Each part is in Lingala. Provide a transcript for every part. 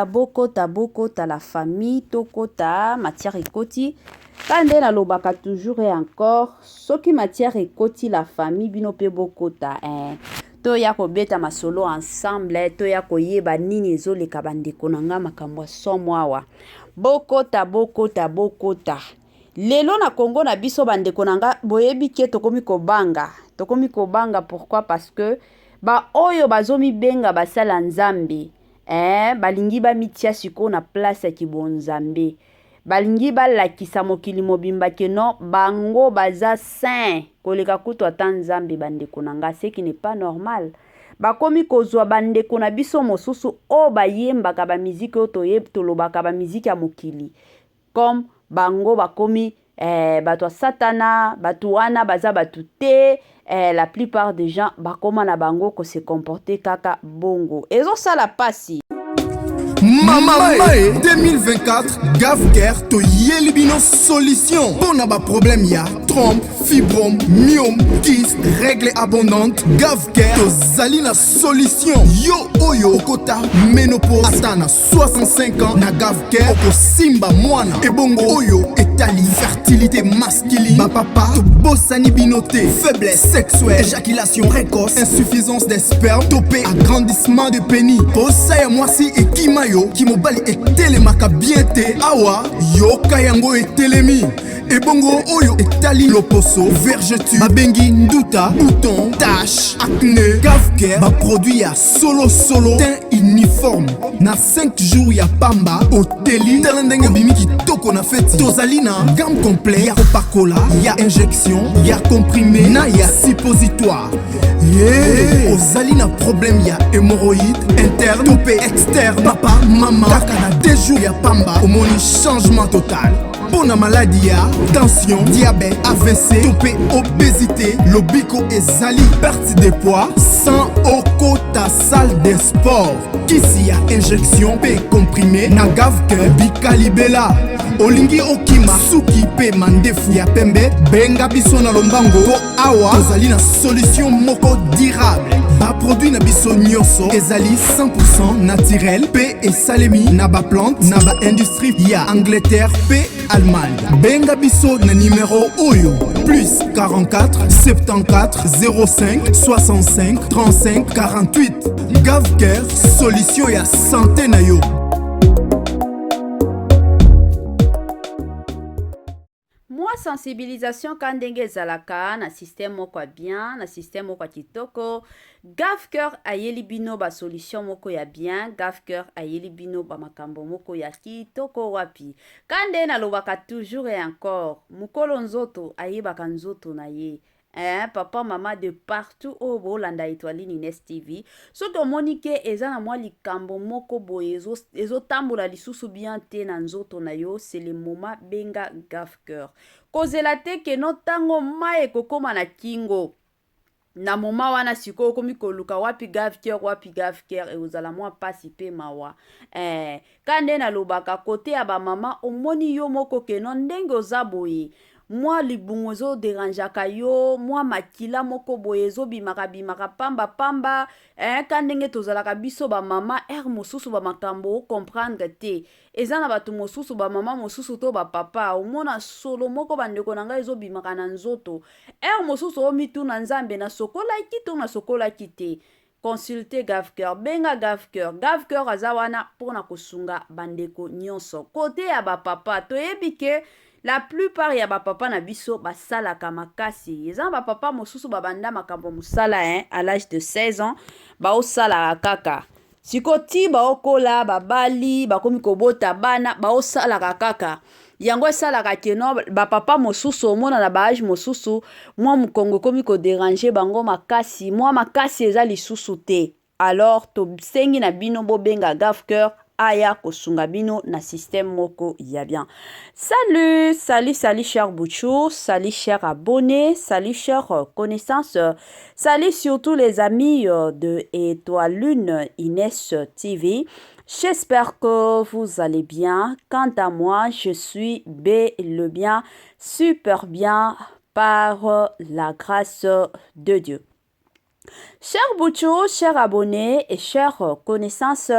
bokota la famille tokota matière ekoti kande na lobaka toujours et encore soki matière ekoti la famille bino pe bokota toya kobeta masolo ensemble toya koyeba nini ezoleka bandeko na nga makambo ya somo awa bokota lelo na Congo na biso bandeko na nga boyebi ke tokomi kobanga pourquoi parce que ba oyo bazomi benga basala nzambe balingi ba mitia siko na place ya kibonzambe balingi balakisa mokili mobimba ke no bango baza saint koleka kutu ata nzambe bandeko na nga ce qui n'est pas normal bakomi kozwa bandeko na biso mosusu o bayembaka ba miziki o tolobaka ba miziki ya mokili comme bango bakomi bato satana bato wana baza bato te la plupart des gens bakoma na bango ko se comporter kaka bongo ezosala pasi Mama 2024 Gavker to yelibino solution Pona ba problème ya trompe, fibrome, myome, kyste, règle abondante Gavker to zalina solution Yo oyo kota ménopause Atana 65 ans na Gavker Oko simba mwana Ebongo oyo etali fertilité masculine Ba papa to bossani binoté Faiblesse sexuelle, éjaculation précoce Insuffisance des spermes Topé agrandissement de pénis Posaya mwasi et kimayo Kimobali etelemaka bien te awa yoka yango etelemi ebongo oyo etali loposo vergeture babengi nduta bouton tache acné Gavker ba produit ya solo teint uniforme na 5 jours ya pamba oteli tala ndenge bimi kitoko na feti tozali na gamme complet ya kopakola ya injection ya comprimé na ya suppositoire ozali na problème ya hémorroïde interne topé externe papa mama kaka na 2 jours ya pamba omoni changement total Pona maladie ya tension, diabète, AVC, topé, obésité, lobiko ezali, perte de poids, sans okota salle de sport. Kisi ya injection pe comprimé, na Gavker bikalibela. Olingi okima suki pe mandefu ya pembe, benga biso na lombango po awa tozali na solution moko durable. Ba produit na biso nyonso ezali 100% naturel pe esalemi na ba plante na ba industrie ya Angleterre pe Allemagne. Benga biso na numéro oyo plus 44 74 05 65 35 48. Gavker solution ya santé na yo. Sensibilisation kandenge ezalaka na système moko ya bien na système moko ya kitoko Gavker ayeli bino ba solution moko ya bien Gavker ayeli bino ba makambo moko ya kitoko wapi kande na lobaka toujours et encore mukolo nzoto ayebaka nzoto na ye papa mama de partout au bolanda Étoile Nines TV soki omoni ke eza na mwa likambo moko boye ezotambola lisusu bien te na nzoto na yo c'est le moment benga Gavker kozela te ke no tango mai ekokoma na kingo na moma wana siko okomi koluka wapi Gavker eozala mwa pasi pe mawa kande na lobaka kote ya bamama omoni yo moko ke no ndenge oza boye mwa libungu ezo deranjaka yo mwa makila moko boye ezobimaka pamba kandenge tozalaka biso bamama mosusu bamakambo comprendre te eza na bato mosusu bamama mosusu to bapapa omona solo moko bandeko na ngai ezobimaka na nzoto mosusu omituna nzambe na sokolaki to na sokolaki te consulter Gavker benga Gavker aza wana mpona kosunga bandeko nyonso kote ya bapapa toyebi ke la plupart ya bapapa na biso basalaka makasi eza bapapa mosusu babanda makambo musala à l'âge de 16 ans baosalaka kaka sikoti baokola babali bakomi kobota bana baosalaka kaka yango esalaka keno bapapa mosusu omona na baage mosusu mwa mokongo komi koderange bango makasi mwa makasi eza lisusu te alors tosengi na bino bobenga Gavker aya kosunga bino na système moko ya bien. Salut chers bouchous, salut chers abonnés, salut chers connaissances, salut surtout les amis de Étoile Nines TV. J'espère que vous allez bien. Quant à moi, je suis le bien, super bien par la grâce de Dieu. Cher Bouchou, chers abonnés et chers connaissances,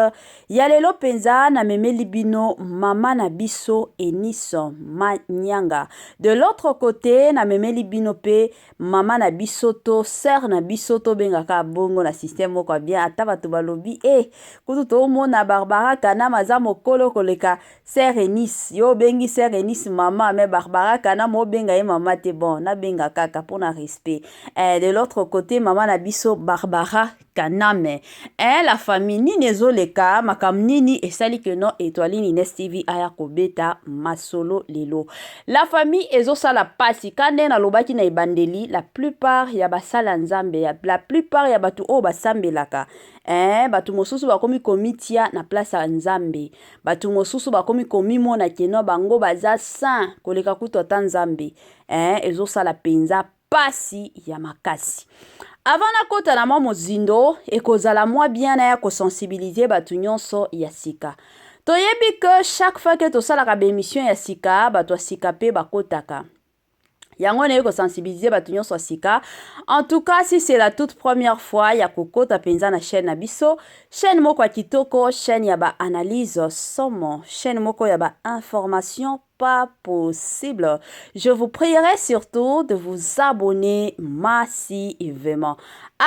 Yalelo Penza na meme libino mama na biso Eniso Manyanga. De l'autre côté, na meme libino pe mama na biso to sœur na biso to bengaka bongo na système ko bien ataba to balobi kutu to mona Barbara kana maza mokolo koleka sœur Enis yo bengi sœur Enis mama mais Barbara kana mo benga ye mama te bon na benga kaka pour na respect. De l'autre côté mama na biso Barbara Kaname. La famille ni nezoleka makam nini esali que non étoile ni Nes TV aya kobeta masolo lelo. La famille ezosala pasi kande na lobaki na ibandeli la plupart ya basala nzambe la plupart ya batu o basambelaka. Batu mosusu bakomi komitia na place ya nzambe. Batu mosusu bakomi komimona keno bango baza saint koleka kutu ata nzambe. Ezosala penza pasi ya makasi. Avant na kota na mwa mozindo, ekozala mwa bien na ya kosensibiliser batu nyonso ya sika. Toyebi que chaque fois que tosalaka bémission ya sika, batu ya sika pe bakotaka. Yango na kosensibiliser batu nyonso ya sika. En tout cas, si c'est la toute première fois ya kokota penza na chaîne na biso, chaîne moko ya kitoko, chaîne ya ba analyse somo, chaîne moko ya ba information pas possible. Je vous prierai surtout de vous abonner massivement.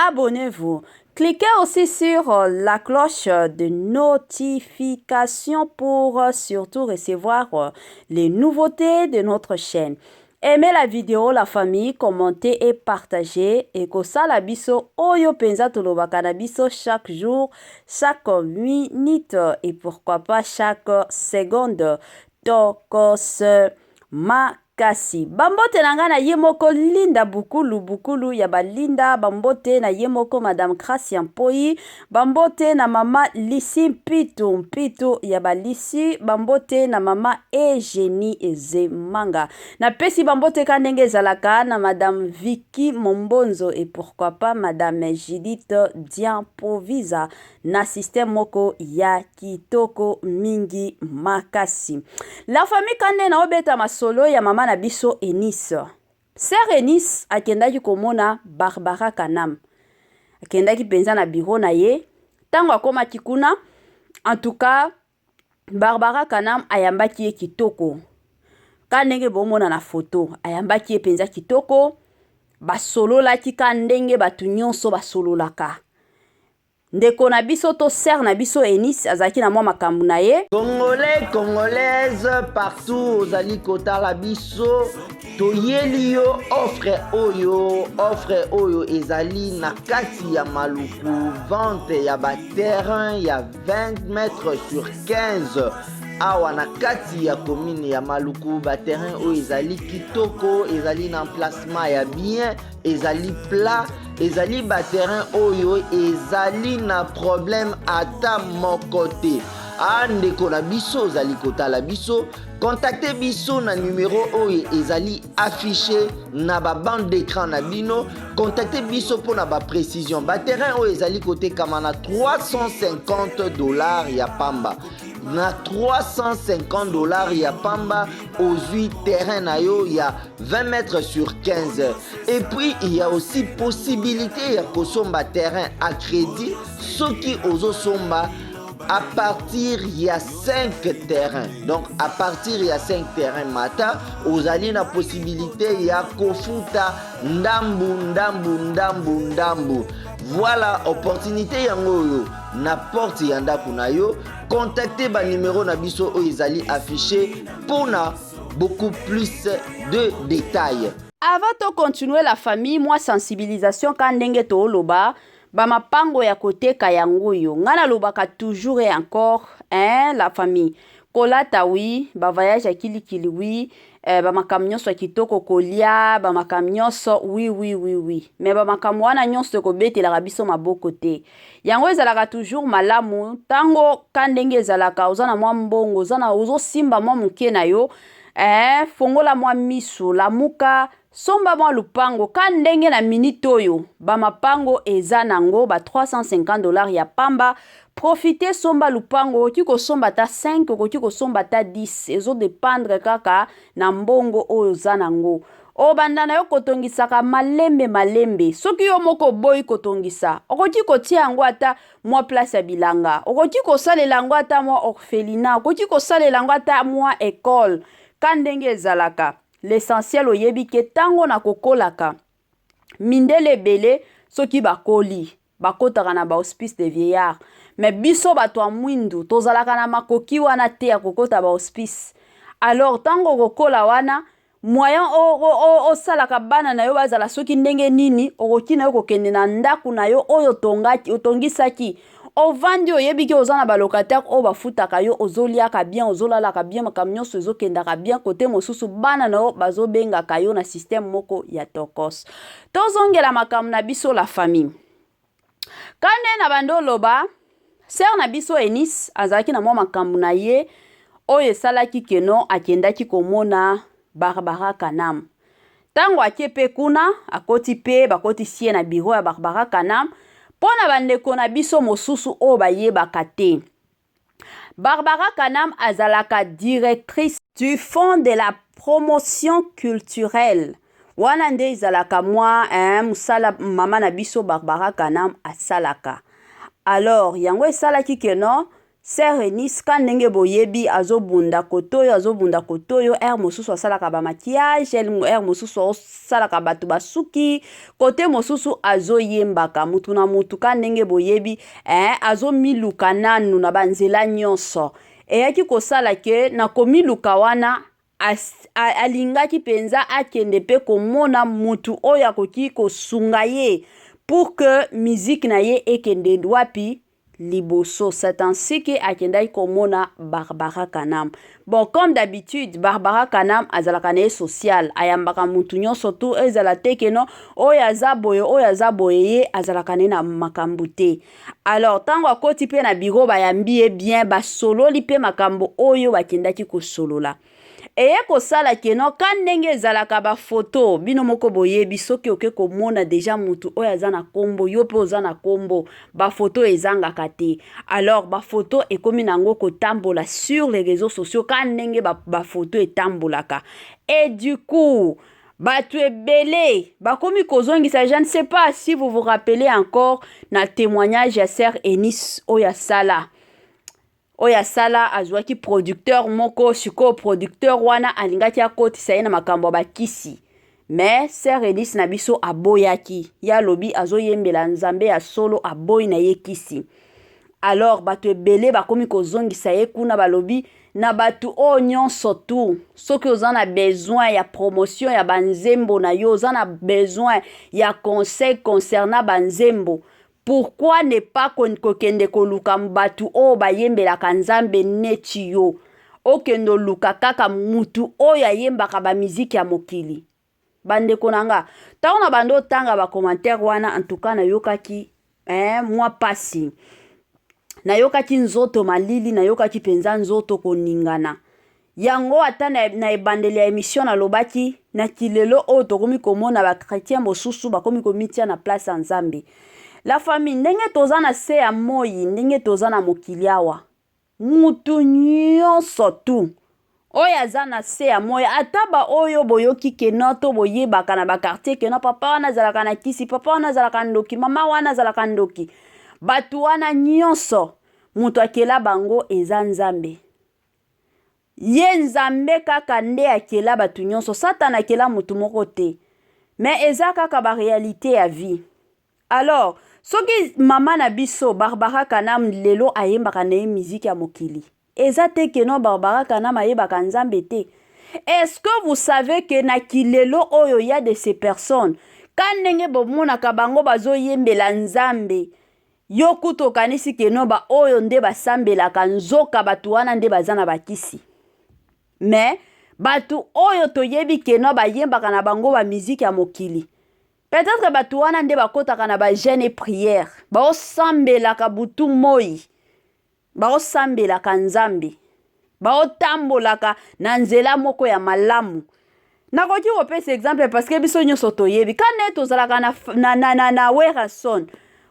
Abonnez-vous. Cliquez aussi sur la cloche de notification pour surtout recevoir les nouveautés de notre chaîne. Aimez la vidéo, la famille, commentez et partagez. Et que ça la biso oyo penza tolobaka na biso chaque jour, chaque minute et pourquoi pas chaque seconde. Tokos makasi. Bambote nanga na yemoko Linda Bukulu ya balinda. Bambote na yemoko Madame Gracia Mpoi. Bambote na mama Lisi Mpitu ya balisi. Bambote na mama Eugenie Ezemanga. Na pesi bambote kanenge zalaka na Madame Vicky Mombonzo et pourquoi pas Madame Judith Diamprovisa na système moko ya kitoko mingi makasi. La famille kande na obeta masolo ya mama na biso Enis. Sœur Enis akendaki komona Barbara Kanam. Akendaki penza na bureau na ye. Tango akoma kikuna, en tout cas Barbara Kanam ayambaki ye kitoko. Kanenge bomona na photo, ayambaki ye penza kitoko. Basolo laki kandenge batu nyonso basolo laka. Ndeko na biso to sœur na biso Enis azaki na mwa makambu na ye. Congolais, Congolaises, partout ozali kotala biso toyeli yo offre oyo ezali na kati ya maluku vente ya ba terrain ya 20 mètres sur 15 awa na kati ya commune ya maluku ba terrain oyo ezali kitoko ezali na emplacement ya bien ezali plat ezali ba terrain oyo ezali na problème ata moko te. Ndeko na biso ozali kotala biso contactez biso na numéro oyo ezali affiché na ba bande d'écran na bino. Contactez biso pour na ba précision. Ba terrain oyo ezali kotekama na $350 ya pamba. Na $350 ya pamba aux 8 terrains na yo ya 20 mètres sur 15. Et puis il y a aussi possibilité ya kosomba terrain à crédit soki ozo somba à partir il y a 5 terrains. Donc à partir il y a 5 terrains mata ozali na possibilité ya kofuta ndambu. Voilà opportunité yango yo na porte ya ndako na yo. Contactez ba numéro na biso o ezali affiché pour na beaucoup plus de détails. Avant de continuer la famille, moi sensibilisation quand ndenge to loba ba mapango ya koteka yango yo ngana lobaka toujours et encore la famille kolata oui ba voyage ya kilikili oui ba makam nyonso kitoko kolia ba makam nyonso oui mais ba makam wana nyonso ko betela biso maboko te yango ezalaka toujours malamu tango kandenge ezalaka ozana mwa mbongo ozana ozo simba mwa muke na yo fongola mwa misu la muka somba mwa lupango kandenge na minute oyo ba mapango eza nango ba $350 ya pamba. Profitez somba lupango okiko somba ta 5 okiko somba ta 10 ezo dépendre kaka na mbongo oyo za nango. obanda na yo kotongisaka malembe soki yo moko boyi kotongisa okoki kotia yango ata mwa place ya bilanga okoki kosalela yango ata mwa orphelinat okoki kosalela yango ata mwa école ka ndenge ezalaka l'essentiel oyebi ke tango na kokolaka mindele ebele soki bakotaka na hospice de vieillard mais biso bato ya mwindu tozalaka na makoki wana te ya kokota hospice. Alors tango kokola wana moyen osalaka bana na yo bazala soki ndenge nini okoki na yo kokende na ndaku na yo oyo otongisaki ovandi oyebi ke oza na balocataire oyo bafutaka yo ozoliaka bien ozolalaka bien makambo nyonso ezokendaka bien kote mosusu bana na yo bazobengaka yo na système moko ya tokos. Tozongela makambo na biso la famille kande na bando loba sœur na biso Eunice azalaki na mwa makambo na ye oyo esalaki keno akendaki komona Barbara Kanam. Tango ake pe kuna akoti pe bakoti sie na bureau ya Barbara Kanam pona bandeko na biso mosusu o bayebaka te. Barbara Kanam azalaka directrice du fonds de la promotion culturelle. Wana nde izalaka mwa musala mama na biso Barbara Kanam asalaka. Alors yango esalaki keno Sœur Eunice ka ndenge boyebi azobunda kotoyo mosusu asalaka ba maquillage mosusu asalaka batu basuki kote mosusu azoyembaka mutu na mutu ka ndenge boyebi azomiluka nanu na banzela nyonso eyaki kosala ke na komiluka wana alingaki penza akende pe komona mutu oyo akoki kosunga ye pour que musique na ye ekende wapi liboso. C'est ainsi que akendai komona Barbara Kanam. Bon, comme d'habitude, Barbara Kanam azalaka na social. Ayambaka mutu nyonso tu ezala teke no oyo aza boye azalaka na makambo te. Alors, tango akoti pe na bureau bayambi bien basololi pe makambo oyo bakendaki kosolola. Eye kosala keno kandenge ezalaka ba photo bino moko boyebi soki oke komona deja mutu oyo aza na kombo yo pe oza na kombo ba photo ezangaka te. Alors ba photo ekomi nango kotambola sur les réseaux sociaux kandenge ba photo etambolaka. Et du coup batu ebele bakomi kozongisa. Je ne sais pas si vous vous rappelez encore na témoignage ya sœur Eunice oya sala azwaki producteur moko siko producteur wana alingaki akotisa ye na makambo bakisi mais sœur Eunice na biso aboyaki ya lobi azoyembela nzambe ya solo aboyi na ye kisi. Alors batu ebele bakomi kozongisa ye kuna balobi na batu o nyonso tu soki oza na besoin ya promotion ya banzembo na yo oza na besoin ya conseil concernant banzembo. Pourquoi ne pas kokende koluka mbatu o bayembelaka nzambe neti yo okendo luka kaka mutu oyo ayembaka ba miziki ya mokili. Bandeko nanga tango na bando tanga ba commentaire wana en tout cas na yokaki mwa pasi na yokaki nzoto malili na yokaki penza nzoto koningana yango ata na ebandeli ya émission na lobaki na kilelo o tokomi komona ba chrétien mosusu bakomi komitia na place ya nzambe. La famille ndenge toza na se ya moyi ndenge toza na mokili awa mutu nyonso tu oyo aza na se ya moyi ata ba oyo boyoki keno to boyebaka na bakartier keno papa wana azalaka na kisi papa wana azalaka ndoki mama wana azalaka ndoki batu wana nyonso mutu akela bango eza nzambe. Ye nzambe kaka nde akela batu nyonso satana akela mutu moko te mais eza kaka ba réalité ya vie. Alors soki mama na biso Barbara Kanam lelo ayembaka na musique ya mokili eza te keno Barbara Kanam ayebaka nzambe te. Est-ce que vous savez que na kilelo oyo ya de ces personnes kanenge bomonaka bango bazoyembela nzambe yo kuto kanisi keno ba oyo nde basambelaka nzoka batu wana nde bazana bakisi mais batu oyo toyebi keno bayembaka na bango ba musique ya mokili peut-être batu wana nde bakotaka na ba jeûne et prière baosambelaka butu moi baosambelaka nzambe baotambolaka na nzela moko ya malamu. Nakoki kopesa exemple parce que biso nyonso toyebi kane tozalaka na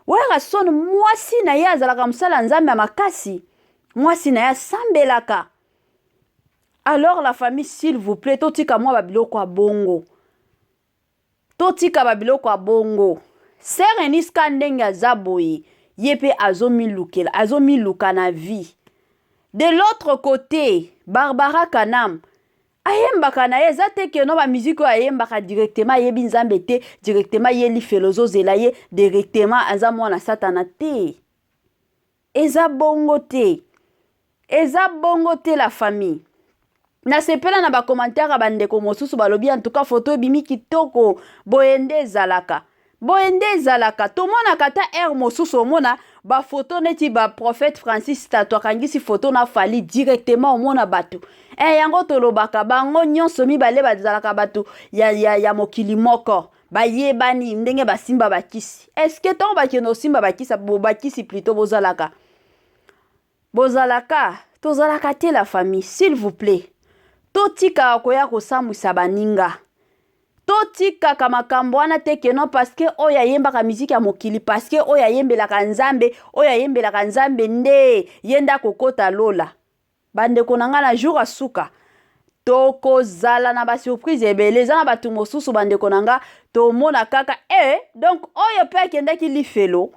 Werason mwasi na ye azalaka mosala nzambe ya makasi mwasi na ye asambelaka. Alors la famille s'il vous plaît totika mwa babiloko ya bongo totika babiloko ya bongo. Sœur Eunice ka ndenge aza boye ye mpe azomiluka na vie. De l'autre côté, Barbara Kanam ayembaka na ye eza te ke no bamiziki oyo ayembaka directement ayebi nzambe te, directement yeli felozo zela ye, directement aza mwana satana te. Eza bongo te. Eza bongo te la famille. Na sepela na bakommentaire bandeko mosusu balobi en tout cas photo ebimi kitoko boyende ezalaka. Boyende ezalaka tomonaka ta air mosusu omona ba photo neti ba prophète Francis Tato akangisi photo na fali directement omona bato. Yango tolobaka bango nyonso mibale bazalaka bato ya mokili moko. Bayebani ndenge basimba bakisi. Est-ce que ton bakeno simba bakisa bakisi plutôt bozalaka? Bozalaka, tozalaka te la famille, s'il vous plaît. Totika koya kosambwisa baninga. Totika kamakambo wana te keno parce que oya yembaka miziki ya mokili, parce que oya yembelaka nzambe nde yenda kokota lola. Bande konanga na jour asuka. Toko zala na ba surprise ebele za na batu mosusu bande konanga to mona kaka donc oyo pe kenda ki lifelo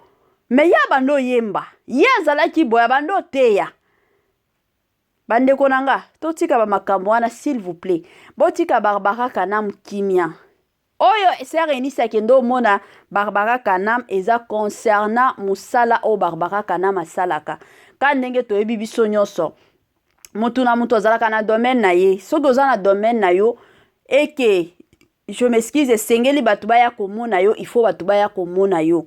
mais ya bando yemba ya zala ki boya bando teya. Bande konanga totika ba makambo wana s'il vous plaît. Botika Barbara Kanam kimia. Oyo Sœur Eunice kendo mona Barbara Kanam eza concernant musala o Barbara Kanam asalaka. Ka ndenge to yebi biso nyonso. Mutu na mutu azalaka na domaine na ye. Soki oza na domaine na yo eke je m'excuse sengeli batu baya komona yo, il faut batu baya komona yo.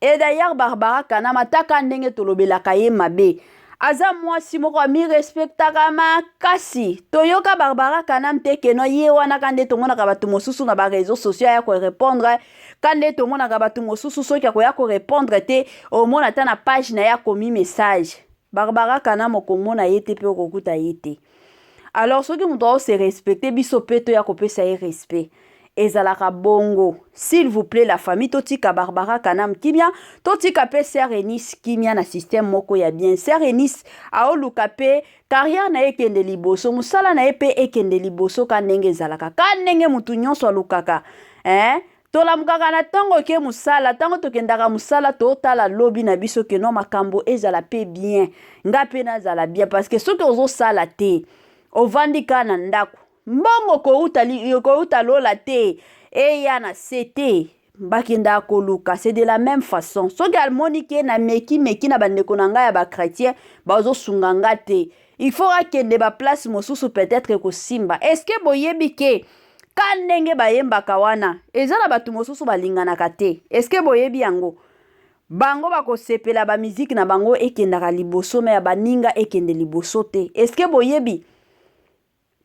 Et d'ailleurs Barbara Kanam ataka ndenge tolobelaka ye mabe. Aza mwasi moko mi respectaka makasi. Toyoka Barbara Kanam te keno ye wana kande tomonaka batu mosusu na ba réseaux sociaux ya ko répondre. Kande tomonaka batu mosusu soki ya ko répondre te omona ta na page na ya komi message. Barbara Kanam okomona ye te pe okokuta ye te. Alors soki mutu o se respecter biso pe to ya kopesa ye respect. Ezalaka bongo. S'il vous plaît la famille totika Barbara Kanam kimia, totika pe Sœur Eunice kimia na système moko ya bien. Sœur Eunice aoluka pe carrière na ekende liboso, musala na pe ekende liboso ka ndenge ezalaka. Ka ndenge mutu nyonso alukaka. Tolamukaka na tango ke musala, tango tokendaka musala totala lobi na biso ke no makambo ezala pe bien. Nga pe na zala bien parce que soki ozo sala te, ovandika na ndako. Mbongo ko utalola te eya na sete bakenda koluka. C'est de la même façon. Soki almonike na meki na bandeko na ngai ya ba chrétien bazo sunganga te. Il faut akende ba place mosusu peut-être ko simba. Est-ce que boyebi ke kanenge bayembaka wana ezala batu mosusu balinganaka te? Est-ce que boyebi yango? Bango bako sepela ba musique na bango ekendaka liboso me ya baninga ekende liboso te. Est-ce que boyebi?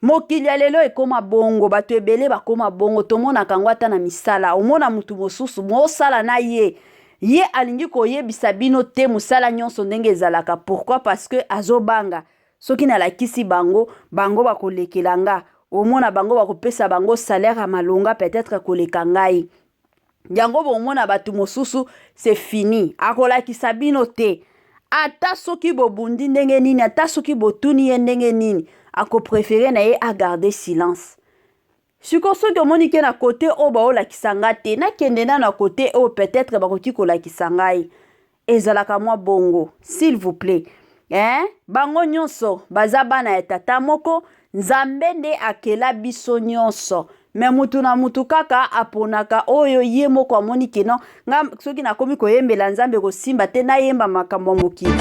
Mokili ya lelo ekoma bongo, batu ebele bakoma bongo, tomona kangwata na misala, omona mutu mosusu, mosala na ye. Ye alingi koyebisa bino te musala nyonso ndenge ezalaka. Pourquoi? Parce que azobanga. Soki na lakisi bango, bango bakolekelanga. Omona bango bakopesa bango salaire malonga peut-être koleka ngai. Yango bomona batu mosusu, c'est fini. Akolakisa bino te. Ata soki bobundi ndenge nini, ata soki botuni ye ndenge nini. Ako préféré na ye a garder silence. Siko soki omonike na côté o ba o la kisanga te, na kende na côté o peut-être bakoti ko la kisanga ye. Ezalaka mwa bongo, s'il vous plaît. Bango nyonso baza bana ya tata moko, nzambe nde akela biso nyonso. Me mutu na mutu kaka aponaka oyo ye moko amonike no, nga soki nakomi koyembela nzambe kosimba te na yemba makambo mokili.